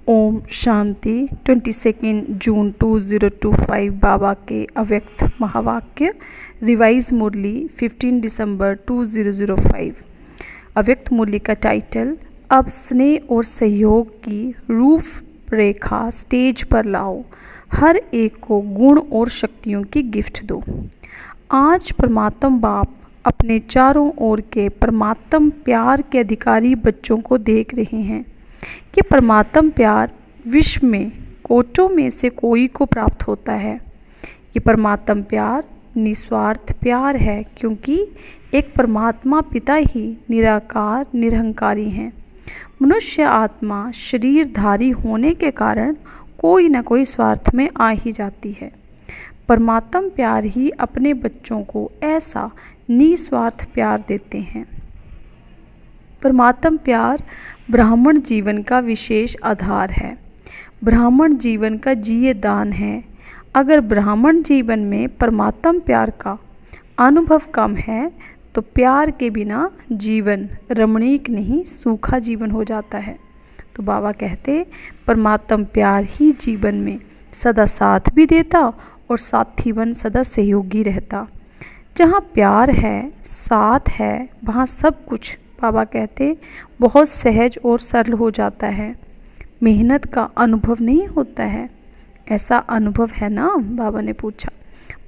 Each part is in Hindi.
ओम शांति। 22 जून 2025 बाबा के अव्यक्त महावाक्य। रिवाइज मुरली 15 दिसंबर 2005। अव्यक्त मुरली का टाइटल, अब स्नेह और सहयोग की रूपरेखा स्टेज पर लाओ, हर एक को गुण और शक्तियों की गिफ्ट दो। आज परमात्मा बाप अपने चारों ओर के परमात्म प्यार के अधिकारी बच्चों को देख रहे हैं कि परमात्म प्यार विश्व में कोटों में से कोई को प्राप्त होता है। ये परमात्म प्यार निस्वार्थ प्यार है, क्योंकि एक परमात्मा पिता ही निराकार निरहंकारी हैं। मनुष्य आत्मा शरीरधारी होने के कारण कोई न कोई स्वार्थ में आ ही जाती है। परमात्म प्यार ही अपने बच्चों को ऐसा निस्वार्थ प्यार देते हैं। परमात्म प्यार ब्राह्मण जीवन का विशेष आधार है। ब्राह्मण जीवन का जिये दान है। अगर ब्राह्मण जीवन में परमात्म प्यार का अनुभव कम है तो प्यार के बिना जीवन रमणीक नहीं, सूखा जीवन हो जाता है। तो बाबा कहते, परमात्म प्यार ही जीवन में सदा साथ भी देता और साथी बन सदा सहयोगी रहता। जहाँ प्यार है, साथ है, वहाँ सब कुछ बाबा कहते बहुत सहज और सरल हो जाता है। मेहनत का अनुभव नहीं होता है। ऐसा अनुभव है ना? बाबा ने पूछा।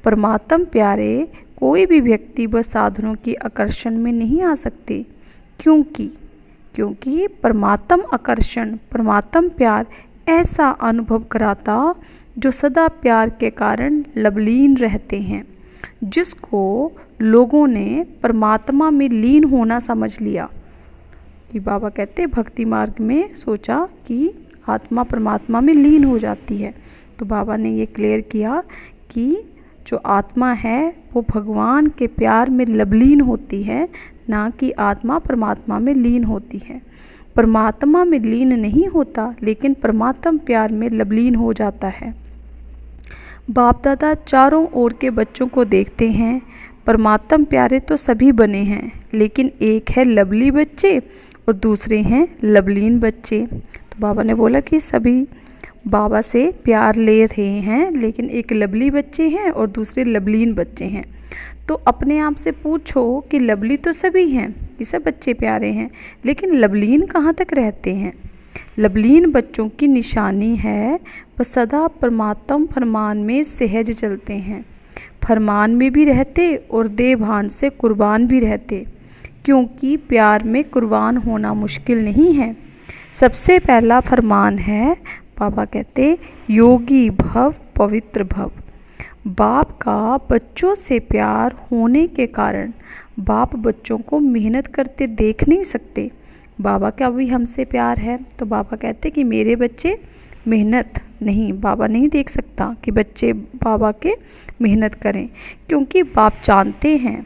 परमात्म प्यारे कोई भी व्यक्ति व साधनों की आकर्षण में नहीं आ सकते, क्योंकि परमात्म आकर्षण, परमात्म प्यार ऐसा अनुभव कराता जो सदा प्यार के कारण लवलीन रहते हैं, जिसको लोगों ने परमात्मा में लीन होना समझ लिया। कि बाबा कहते भक्ति मार्ग में सोचा कि आत्मा परमात्मा में लीन हो जाती है। तो बाबा ने ये क्लियर किया कि जो आत्मा है वो भगवान के प्यार में लवलीन होती है, ना कि आत्मा परमात्मा में लीन होती है। परमात्मा में लीन नहीं होता, लेकिन परमात्म प्यार में लवलीन हो जाता है। बाप दादा चारों ओर के बच्चों को देखते हैं। परमात्म प्यारे तो सभी बने हैं, लेकिन एक है लवली बच्चे और दूसरे हैं लवलीन बच्चे। तो बाबा ने बोला कि सभी बाबा से प्यार ले रहे हैं, लेकिन एक लवली बच्चे हैं और दूसरे लवलीन बच्चे हैं। तो अपने आप से पूछो कि लवली तो सभी हैं, ये सब बच्चे प्यारे हैं, लेकिन लवलीन कहाँ तक रहते हैं? लवलीन बच्चों की निशानी है वह सदा परमात्म फरमान में सहज चलते हैं, फरमान में भी रहते और देभान से कुर्बान भी रहते, क्योंकि प्यार में कुर्बान होना मुश्किल नहीं है। सबसे पहला फरमान है, बाबा कहते, योगी भव पवित्र भव। बाप का बच्चों से प्यार होने के कारण बाप बच्चों को मेहनत करते देख नहीं सकते। बाबा का भी हमसे प्यार है, तो बाबा कहते कि मेरे बच्चे मेहनत नहीं, बाबा नहीं देख सकता कि बच्चे बाबा के मेहनत करें, क्योंकि बाप जानते हैं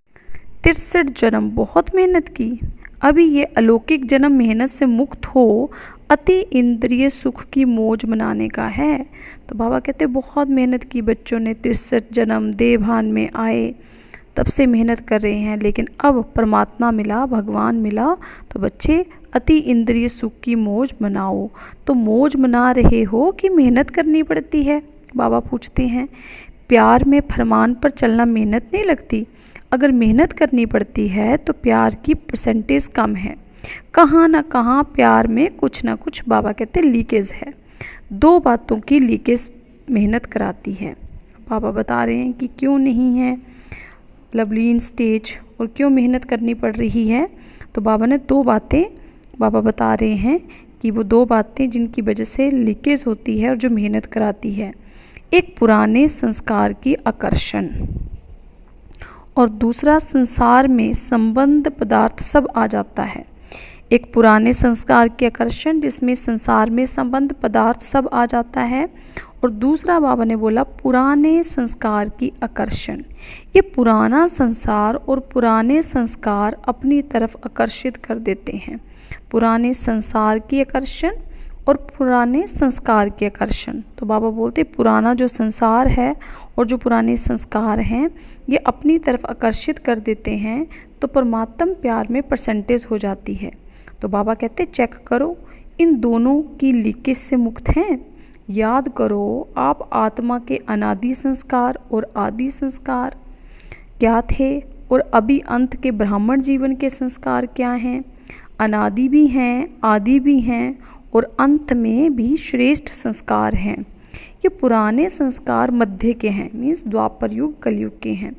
63 जन्म बहुत मेहनत की। अभी ये अलौकिक जन्म मेहनत से मुक्त हो अति इंद्रिय सुख की मौज मनाने का है। तो बाबा कहते बहुत मेहनत की बच्चों ने, 63 जन्म देवभान में आए, तब से मेहनत कर रहे हैं, लेकिन अब परमात्मा मिला, भगवान मिला, तो बच्चे अति इंद्रिय सुख की मौज मनाओ। तो मौज मना रहे हो कि मेहनत करनी पड़ती है? बाबा पूछते हैं। प्यार में फरमान पर चलना मेहनत नहीं लगती। अगर मेहनत करनी पड़ती है तो प्यार की परसेंटेज कम है। कहाँ ना कहाँ प्यार में कुछ ना कुछ बाबा कहते लीकेज है। दो बातों की लीकेज मेहनत कराती है। बाबा बता रहे हैं कि क्यों नहीं है लवलीन स्टेज और क्यों मेहनत करनी पड़ रही है। तो बाबा ने दो बातें बाबा बता रहे हैं कि वो दो बातें जिनकी वजह से लीकेज होती है और जो मेहनत कराती है। एक पुराने संस्कार की आकर्षण, और दूसरा संसार में संबंध पदार्थ सब आ जाता है। एक पुराने संस्कार की आकर्षण जिसमें संसार में संबंध पदार्थ सब आ जाता है, और दूसरा बाबा ने बोला पुराने संस्कार की आकर्षण। ये पुराना संसार और पुराने संस्कार अपनी तरफ आकर्षित कर देते हैं। पुराने संसार की आकर्षण और पुराने संस्कार की आकर्षण। तो बाबा बोलते पुराना जो संसार है और जो पुराने संस्कार हैं ये अपनी तरफ आकर्षित कर देते हैं, तो परमात्म प्यार में परसेंटेज हो जाती है। तो बाबा कहते चेक करो इन दोनों की लीकेज से मुक्त हैं। याद करो, आप आत्मा के अनादि संस्कार और आदि संस्कार क्या थे, और अभी अंत के ब्राह्मण जीवन के संस्कार क्या हैं। अनादि भी हैं, आदि भी हैं, और अंत में भी श्रेष्ठ संस्कार हैं। ये पुराने संस्कार मध्य के हैं, मीन्स द्वापर युग कलयुग के हैं।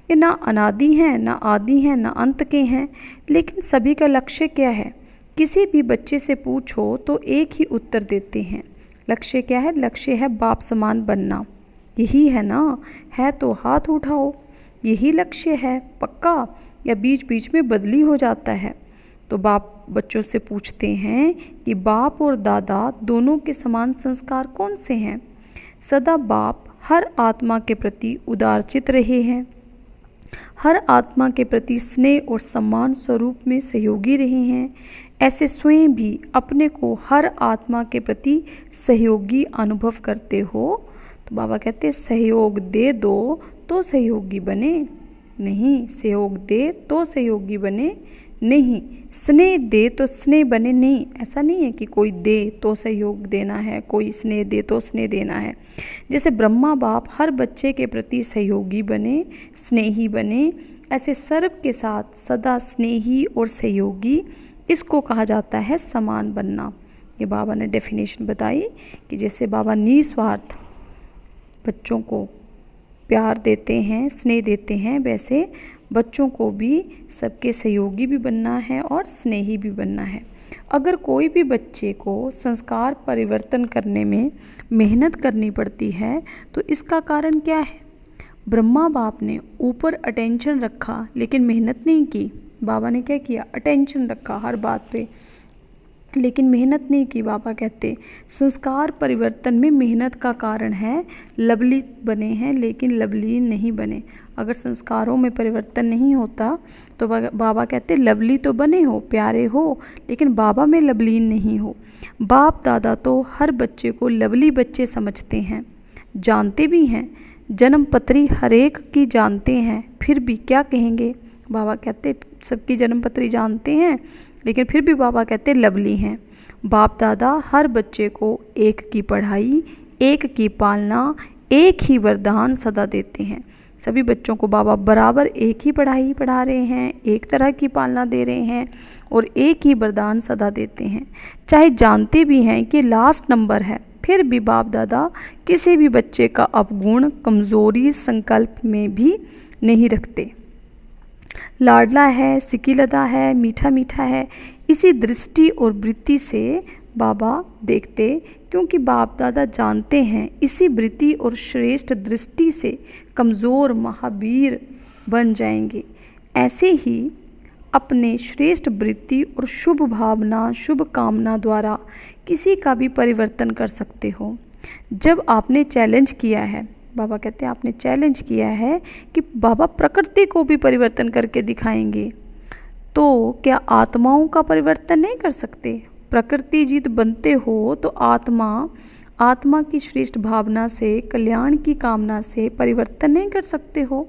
ये ना अनादि हैं, ना आदि हैं, ना अंत के हैं, लेकिन सभी का लक्ष्य क्या है। किसी भी बच्चे से पूछो तो एक ही उत्तर देते हैं। लक्ष्य क्या है? लक्ष्य है बाप समान बनना। यही है ना? है तो हाथ उठाओ। यही लक्ष्य है पक्का, या बीच बीच में बदली हो जाता है? तो बाप बच्चों से पूछते हैं कि बाप और दादा दोनों के समान संस्कार कौन से हैं। सदा बाप हर आत्मा के प्रति उदारचित रहे हैं, हर आत्मा के प्रति स्नेह और सम्मान स्वरूप में सहयोगी रहे हैं। ऐसे स्वयं भी अपने को हर आत्मा के प्रति सहयोगी अनुभव करते हो। तो बाबा कहते हैं सहयोग दे दो तो सहयोगी बने नहीं, सहयोग दे तो सहयोगी बने नहीं, स्नेह दे तो स्नेह बने नहीं। ऐसा नहीं है कि कोई दे तो सहयोग देना है, कोई स्नेह दे तो स्नेह देना है। जैसे ब्रह्मा बाप हर बच्चे के प्रति सहयोगी बने, स्नेही बने, ऐसे सर्व के साथ सदा स्नेही और सहयोगी, इसको कहा जाता है समान बनना। ये बाबा ने डेफिनेशन बताई कि जैसे बाबा निस्वार्थ बच्चों को प्यार देते हैं, स्नेह देते हैं, वैसे बच्चों को भी सबके सहयोगी भी बनना है और स्नेही भी बनना है। अगर कोई भी बच्चे को संस्कार परिवर्तन करने में मेहनत करनी पड़ती है तो इसका कारण क्या है? ब्रह्मा बाप ने ऊपर अटेंशन रखा लेकिन मेहनत नहीं की। बाबा ने क्या किया? अटेंशन रखा हर बात पे, लेकिन मेहनत नहीं की। बाबा कहते संस्कार परिवर्तन में मेहनत का कारण है लवली बने हैं लेकिन लवलीन नहीं बने। अगर संस्कारों में परिवर्तन नहीं होता तो बाबा कहते लवली तो बने हो, प्यारे हो, लेकिन बाबा में लवलीन नहीं हो। बाप दादा तो हर बच्चे को लवली बच्चे समझते हैं, जानते भी हैं, जन्म पत्री हर एक की जानते हैं, फिर भी क्या कहेंगे? बाबा कहते सबकी जन्म पत्री जानते हैं लेकिन फिर भी बाबा कहते लवली हैं। बाप दादा हर बच्चे को एक की पढ़ाई, एक की पालना, एक ही वरदान सदा देते हैं। सभी बच्चों को बाबा बराबर एक ही पढ़ाई पढ़ा रहे हैं, एक तरह की पालना दे रहे हैं और एक ही वरदान सदा देते हैं। चाहे जानते भी हैं कि लास्ट नंबर है, फिर भी बाप दादा किसी भी बच्चे का अवगुण, कमज़ोरी, संकल्प में भी नहीं रखते। लाडला है, सिकीलदा है, मीठा मीठा है, इसी दृष्टि और वृत्ति से बाबा देखते, क्योंकि बाप दादा जानते हैं इसी वृत्ति और श्रेष्ठ दृष्टि से कमज़ोर महावीर बन जाएंगे। ऐसे ही अपने श्रेष्ठ वृत्ति और शुभ भावना, शुभ कामना द्वारा किसी का भी परिवर्तन कर सकते हो। जब आपने चैलेंज किया है, बाबा कहते हैं आपने चैलेंज किया है कि बाबा प्रकृति को भी परिवर्तन करके दिखाएंगे, तो क्या आत्माओं का परिवर्तन नहीं कर सकते? प्रकृति जीत बनते हो तो आत्मा की श्रेष्ठ भावना से, कल्याण की कामना से परिवर्तन नहीं कर सकते हो?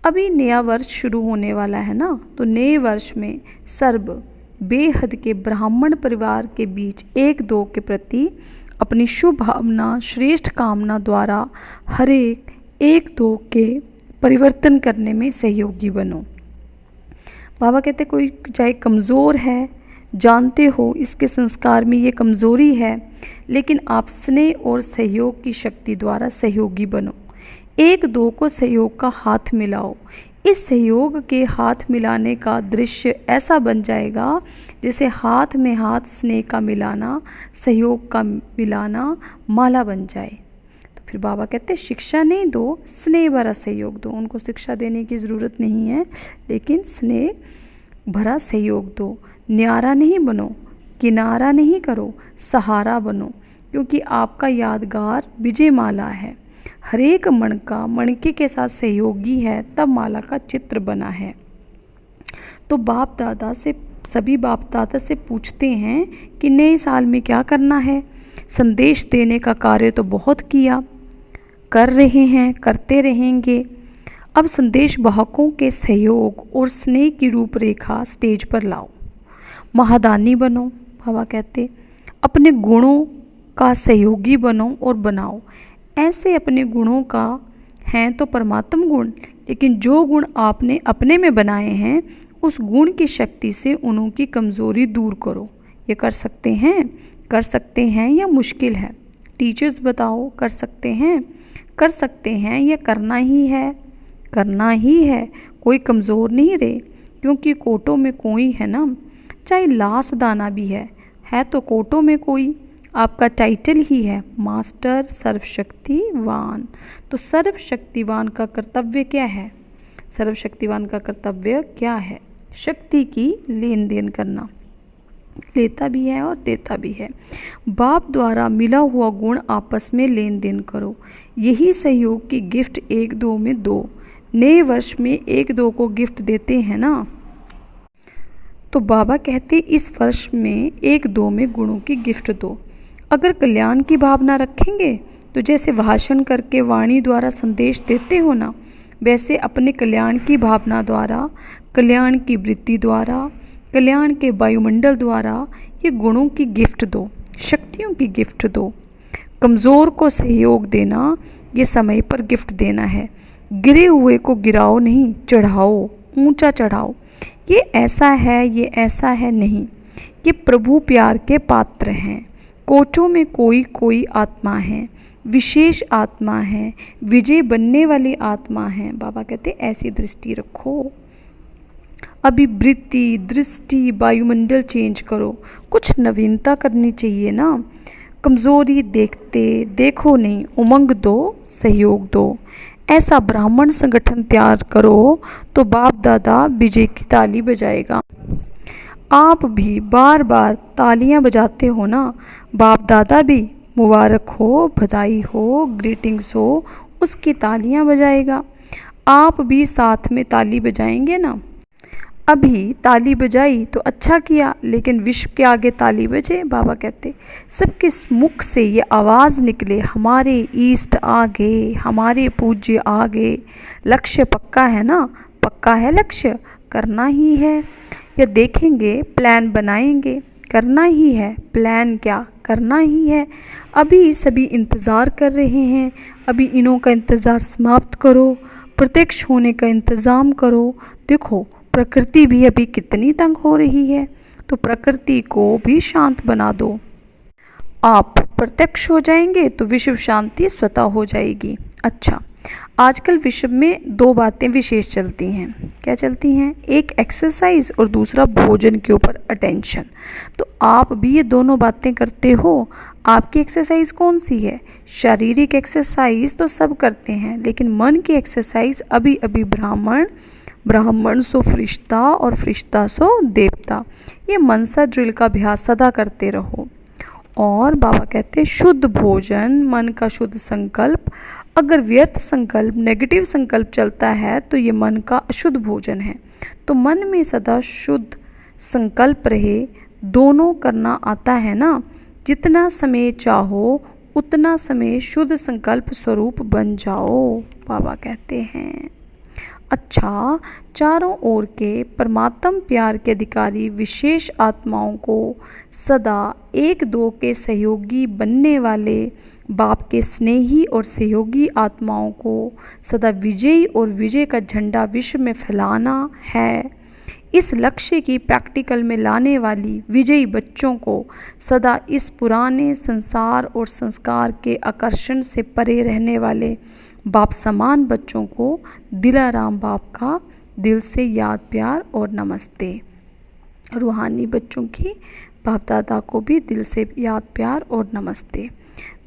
अभी नया वर्ष शुरू होने वाला है ना, तो नए वर्ष में सर्व बेहद के ब्राह्मण परिवार के बीच एक दो के प्रति अपनी शुभ भावना, श्रेष्ठ कामना द्वारा हर एक दो के परिवर्तन करने में सहयोगी बनो। बाबा कहते कोई चाहे कमज़ोर है, जानते हो इसके संस्कार में ये कमज़ोरी है, लेकिन आप स्नेह और सहयोग की शक्ति द्वारा सहयोगी बनो। एक दो को सहयोग का हाथ मिलाओ। इस सहयोग के हाथ मिलाने का दृश्य ऐसा बन जाएगा जैसे हाथ में हाथ स्नेह का मिलाना, सहयोग का मिलाना माला बन जाए। तो फिर बाबा कहते शिक्षा नहीं दो, स्नेह भरा सहयोग दो। उनको शिक्षा देने की ज़रूरत नहीं है, लेकिन स्नेह भरा सहयोग दो। न्यारा नहीं बनो, किनारा नहीं करो, सहारा बनो, क्योंकि आपका यादगार विजय माला है। हर एक मणके के साथ सहयोगी है, तब माला का चित्र बना है। तो सभी बाप दादा से पूछते हैं कि नए साल में क्या करना है। संदेश देने का कार्य तो बहुत किया, कर रहे हैं, करते रहेंगे। अब संदेश वाहकों के सहयोग और स्नेह की रूपरेखा स्टेज पर लाओ। महादानी बनो। बाबा कहते अपने गुणों का सहयोगी बनो और बनाओ। ऐसे अपने गुणों का हैं तो परमात्म गुण, लेकिन जो गुण आपने अपने में बनाए हैं उस गुण की शक्ति से उन्हों की कमज़ोरी दूर करो। ये कर सकते हैं? कर सकते हैं या मुश्किल है? टीचर्स बताओ, कर सकते हैं? कर सकते हैं या करना ही है? करना ही है। कोई कमज़ोर नहीं रहे, क्योंकि कोटों में कोई है ना, चाहे लाश दाना भी है तो कोटों में कोई। आपका टाइटल ही है मास्टर सर्वशक्तिवान। तो सर्वशक्तिवान का कर्तव्य क्या है? सर्वशक्तिवान का कर्तव्य क्या है? शक्ति की लेन देन करना, लेता भी है और देता भी है। बाप द्वारा मिला हुआ गुण आपस में लेन देन करो। यही सहयोग की गिफ्ट एक दो में दो। नए वर्ष में एक दो को गिफ्ट देते हैं ना, तो बाबा कहते इस वर्ष में एक दो में गुणों की गिफ्ट दो। अगर कल्याण की भावना रखेंगे तो जैसे भाषण करके वाणी द्वारा संदेश देते हो ना, वैसे अपने कल्याण की भावना द्वारा, कल्याण की वृत्ति द्वारा, कल्याण के वायुमंडल द्वारा ये गुणों की गिफ्ट दो, शक्तियों की गिफ्ट दो। कमज़ोर को सहयोग देना ये समय पर गिफ्ट देना है। गिरे हुए को गिराओ नहीं, चढ़ाओ, ऊंचा चढ़ाओ। ये ऐसा है, ये ऐसा है नहीं, ये प्रभु प्यार के पात्र हैं। कोटों में कोई कोई आत्मा है, विशेष आत्मा है, विजय बनने वाली आत्मा है। बाबा कहते ऐसी दृष्टि रखो। अभी वृत्ति, दृष्टि, वायुमंडल चेंज करो, कुछ नवीनता करनी चाहिए ना। कमज़ोरी देखते देखो नहीं, उमंग दो, सहयोग दो। ऐसा ब्राह्मण संगठन तैयार करो तो बाप दादा विजय की ताली बजाएगा। आप भी बार बार तालियां बजाते हो ना, बाप दादा भी मुबारक हो, बधाई हो, ग्रीटिंग्स हो, उसकी तालियां बजाएगा। आप भी साथ में ताली बजाएंगे ना। अभी ताली बजाई तो अच्छा किया, लेकिन विश्व के आगे ताली बजे। बाबा कहते सबके मुख से ये आवाज़ निकले, हमारे ईष्ट आ गए, हमारे पूज्य आ गए। लक्ष्य पक्का है ना, पक्का है लक्ष्य, करना ही है। या देखेंगे, प्लान बनाएंगे, करना ही है। प्लान क्या, करना ही है। अभी सभी इंतज़ार कर रहे हैं, अभी इन्हों का इंतज़ार समाप्त करो, प्रत्यक्ष होने का इंतज़ाम करो। देखो प्रकृति भी अभी कितनी तंग हो रही है, तो प्रकृति को भी शांत बना दो। आप प्रत्यक्ष हो जाएंगे तो विश्व शांति स्वतः हो जाएगी। अच्छा, आजकल विश्व में दो बातें विशेष चलती हैं। क्या चलती हैं? एक एक्सरसाइज और दूसरा भोजन के ऊपर अटेंशन। तो आप भी ये दोनों बातें करते हो। आपकी एक्सरसाइज कौन सी है? शारीरिक एक्सरसाइज तो सब करते हैं, लेकिन मन की एक्सरसाइज अभी अभी ब्राह्मण, ब्राह्मण सो फरिश्ता और फरिश्ता सो देवता, ये मनसा ड्रिल का अभ्यास सदा करते रहो। और बाबा कहते हैं शुद्ध भोजन, मन का शुद्ध संकल्प। अगर व्यर्थ संकल्प, नेगेटिव संकल्प चलता है तो ये मन का अशुद्ध भोजन है। तो मन में सदा शुद्ध संकल्प रहे। दोनों करना आता है ना। जितना समय चाहो उतना समय शुद्ध संकल्प स्वरूप बन जाओ, बाबा कहते हैं। अच्छा, चारों ओर के परमात्म प्यार के अधिकारी विशेष आत्माओं को सदा एक दो के सहयोगी बनने वाले बाप के स्नेही और सहयोगी आत्माओं को सदा विजयी और विजय का झंडा विश्व में फैलाना है। इस लक्ष्य की प्रैक्टिकल में लाने वाली विजयी बच्चों को सदा इस पुराने संसार और संस्कार के आकर्षण से परे रहने वाले बाप समान बच्चों को दिलाराम बाप का दिल से याद, प्यार और नमस्ते। रूहानी बच्चों की बाप दादा को भी दिल से याद, प्यार और नमस्ते।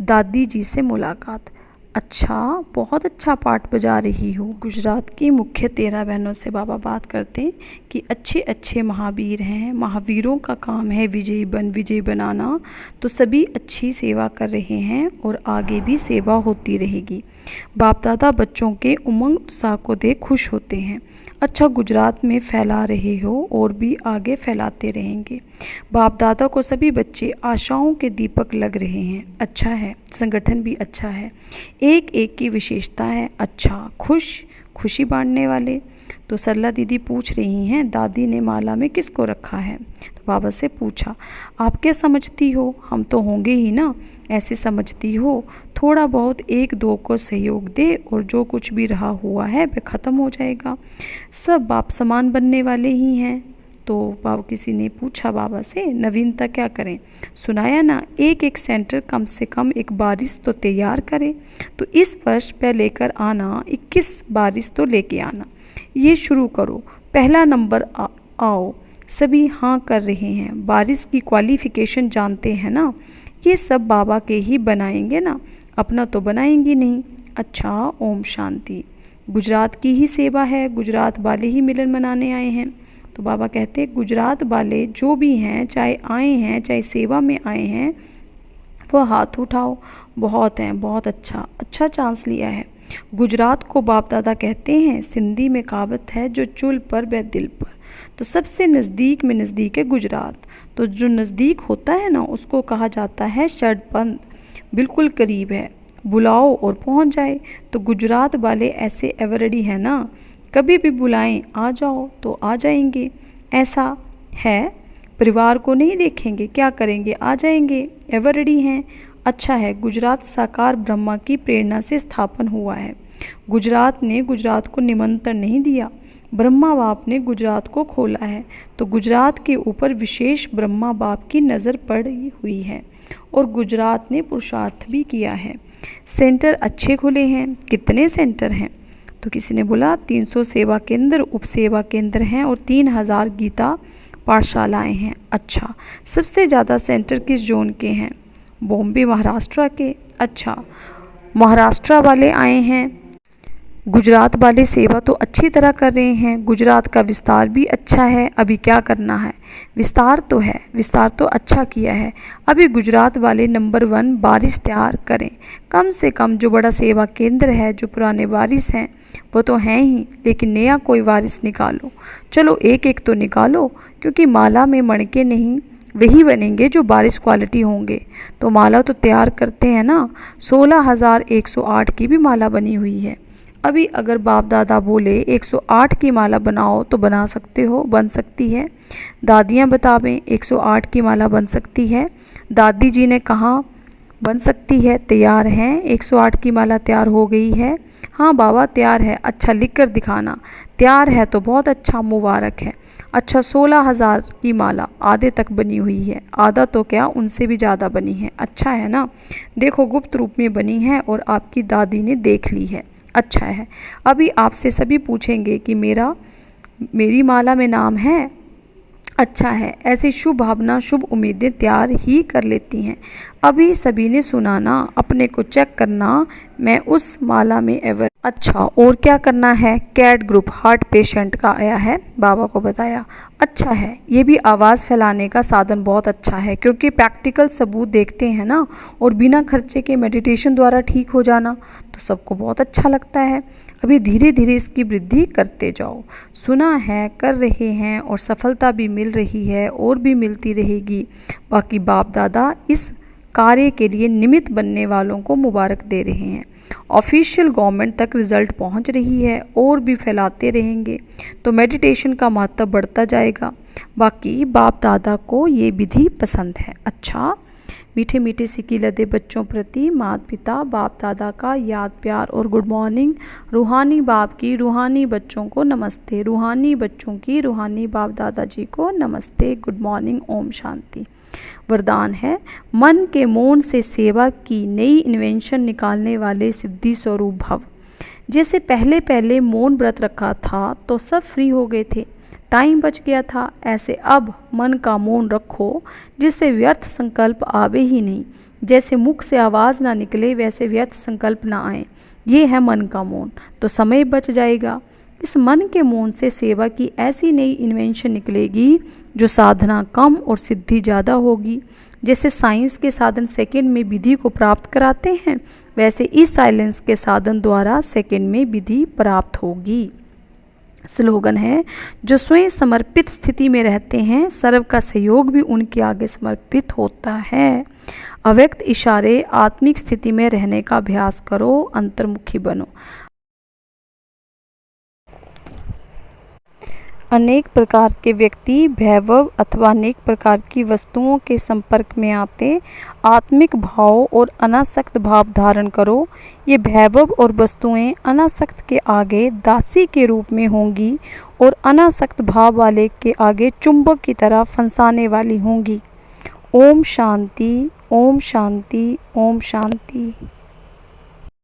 दादी जी से मुलाकात। अच्छा, बहुत अच्छा पाठ बजा रही हो। गुजरात की मुख्य 13 बहनों से बाबा बात करते हैं कि अच्छे अच्छे महावीर हैं, महावीरों का काम है विजय बनाना। तो सभी अच्छी सेवा कर रहे हैं और आगे भी सेवा होती रहेगी। बाप दादा बच्चों के उमंग उत्साह को देख खुश होते हैं। अच्छा, गुजरात में फैला रहे हो और भी आगे फैलाते रहेंगे। बाप दादा को सभी बच्चे आशाओं के दीपक लग रहे हैं। अच्छा है, संगठन भी अच्छा है, एक एक की विशेषता है। अच्छा, खुशी बांटने वाले। तो सरला दीदी पूछ रही हैं दादी ने माला में किसको रखा है। तो बाबा से पूछा, आप क्या समझती हो? हम तो होंगे ही ना, ऐसे समझती हो? थोड़ा बहुत एक दो को सहयोग दे और जो कुछ भी रहा हुआ है वह ख़त्म हो जाएगा। सब बाप समान बनने वाले ही हैं। तो बाबा किसी ने पूछा बाबा से, नवीनता क्या करें? सुनाया ना, एक एक सेंटर कम से कम एक बारिश तो तैयार करें। तो इस वर्ष पे लेकर आना 21 बारिश तो लेके आना। ये शुरू करो, पहला नंबर आओ। सभी हाँ कर रहे हैं। बारिश की क्वालिफ़िकेशन जानते हैं ना? ये सब बाबा के ही बनाएंगे ना, अपना तो बनाएंगे नहीं। अच्छा, ओम शांति। गुजरात की ही सेवा है, गुजरात वाले ही मिलन मनाने आए हैं। तो बाबा कहते हैं गुजरात वाले जो भी हैं, चाहे आए हैं चाहे सेवा में आए हैं, वो हाथ उठाओ। बहुत हैं, बहुत अच्छा चांस लिया है। गुजरात को बाप दादा कहते हैं, सिंधी में कहावत है, जो चुल पर वह दिल पर। तो सबसे नज़दीक में नज़दीक है गुजरात। तो जो नज़दीक होता है ना, उसको कहा जाता है षडपंथ, बिल्कुल करीब है, बुलाओ और पहुंच जाए। तो गुजरात वाले ऐसे एवरेडी है ना, कभी भी बुलाएं आ जाओ तो आ जाएंगे। ऐसा है, परिवार को नहीं देखेंगे, क्या करेंगे, आ जाएंगे, एवरेडी हैं। अच्छा है, गुजरात साकार ब्रह्मा की प्रेरणा से स्थापन हुआ है। गुजरात ने गुजरात को निमंत्रण नहीं दिया, ब्रह्मा बाप ने गुजरात को खोला है। तो गुजरात के ऊपर विशेष ब्रह्मा बाप की नज़र पड़ी हुई है और गुजरात ने पुरुषार्थ भी किया है। सेंटर अच्छे खुले हैं। कितने सेंटर हैं? तो किसी ने बोला 300 सेवा केंद्र, उप सेवा केंद्र हैं और 3000 गीता पाठशालाएँ हैं। अच्छा, सबसे ज़्यादा सेंटर किस जोन के हैं? बॉम्बे महाराष्ट्र के। अच्छा, महाराष्ट्र वाले आए हैं। गुजरात वाले सेवा तो अच्छी तरह कर रहे हैं, गुजरात का विस्तार भी अच्छा है। अभी क्या करना है? विस्तार तो है, विस्तार तो अच्छा किया है। अभी गुजरात वाले नंबर 1 बारिश तैयार करें। कम से कम जो बड़ा सेवा केंद्र है, जो पुराने बारिश हैं वो तो हैं ही, लेकिन नया कोई वारिस निकालो। चलो एक एक तो निकालो, क्योंकि माला में मणके नहीं, वही बनेंगे जो बारिश क्वालिटी होंगे। तो माला तो तैयार करते हैं ना, 16,108 की भी माला बनी हुई है। अभी अगर बाप दादा बोले 108 की माला बनाओ तो बना सकते हो, बन सकती है। दादियाँ बतावें 108 की माला बन सकती है। दादी जी ने कहा बन सकती है, तैयार हैं। 108 की माला तैयार हो गई है। हाँ बाबा तैयार है। अच्छा, लिख कर दिखाना। तैयार है तो बहुत अच्छा, मुबारक है। अच्छा, 16,000 की माला आधे तक बनी हुई है, आधा तो क्या उनसे भी ज़्यादा बनी है। अच्छा है ना, देखो गुप्त रूप में बनी है और आपकी दादी ने देख ली है। अच्छा है। अभी आपसे सभी पूछेंगे कि मेरी माला में नाम है। अच्छा है, ऐसी शुभ भावना शुभ उम्मीदें तैयार ही कर लेती हैं। अभी सभी ने सुनाना, अपने को चेक करना, मैं उस माला में एवर। अच्छा, और क्या करना है? कैट ग्रुप हार्ट पेशेंट का आया है, बाबा को बताया। अच्छा है, ये भी आवाज़ फैलाने का साधन बहुत अच्छा है, क्योंकि प्रैक्टिकल सबूत देखते हैं ना, और बिना खर्चे के मेडिटेशन द्वारा ठीक हो जाना तो सबको बहुत अच्छा लगता है। अभी धीरे धीरे इसकी वृद्धि करते जाओ। सुना है, कर रहे हैं और सफलता भी मिल रही है और भी मिलती रहेगी। बाकी बाप दादा इस कार्य के लिए निमित्त बनने वालों को मुबारक दे रहे हैं। ऑफिशियल गवर्नमेंट तक रिज़ल्ट पहुंच रही है और भी फैलाते रहेंगे तो मेडिटेशन का महत्व बढ़ता जाएगा। बाकी बाप दादा को ये विधि पसंद है। अच्छा, मीठे मीठे सिक्की लदे बच्चों प्रति माता पिता बाप दादा का याद प्यार और गुड मॉर्निंग। रूहानी बाप की रूहानी बच्चों को नमस्ते, रूहानी बच्चों की रूहानी बाप दादाजी को नमस्ते, गुड मॉर्निंग, ओम शांति। वरदान है, मन के मौन से सेवा की नई इन्वेंशन निकालने वाले सिद्धि स्वरूप भव। जैसे पहले पहले मौन व्रत रखा था तो सब फ्री हो गए थे, टाइम बच गया था, ऐसे अब मन का मौन रखो जिससे व्यर्थ संकल्प आवे ही नहीं। जैसे मुख से आवाज़ ना निकले वैसे व्यर्थ संकल्प ना आए, ये है मन का मौन, तो समय बच जाएगा। इस मन के मौन से सेवा की ऐसी नई इन्वेंशन निकलेगी जो साधना कम और सिद्धि ज़्यादा होगी। जैसे साइंस के साधन सेकंड में विधि को प्राप्त कराते हैं, वैसे इस साइलेंस के साधन द्वारा सेकंड में विधि प्राप्त होगी। स्लोगन है, जो स्वयं समर्पित स्थिति में रहते हैं सर्व का सहयोग भी उनके आगे समर्पित होता है। अव्यक्त इशारे आत्मिक स्थिति में रहने का अभ्यास करो, अंतर्मुखी बनो। अनेक प्रकार के व्यक्ति वैभव अथवा अनेक प्रकार की वस्तुओं के संपर्क में आते आत्मिक भाव और अनासक्त भाव धारण करो। ये वैभव और वस्तुएं अनासक्त के आगे दासी के रूप में होंगी और अनासक्त भाव वाले के आगे चुंबक की तरह फंसाने वाली होंगी। ओम शांति, ओम शांति, ओम शांति।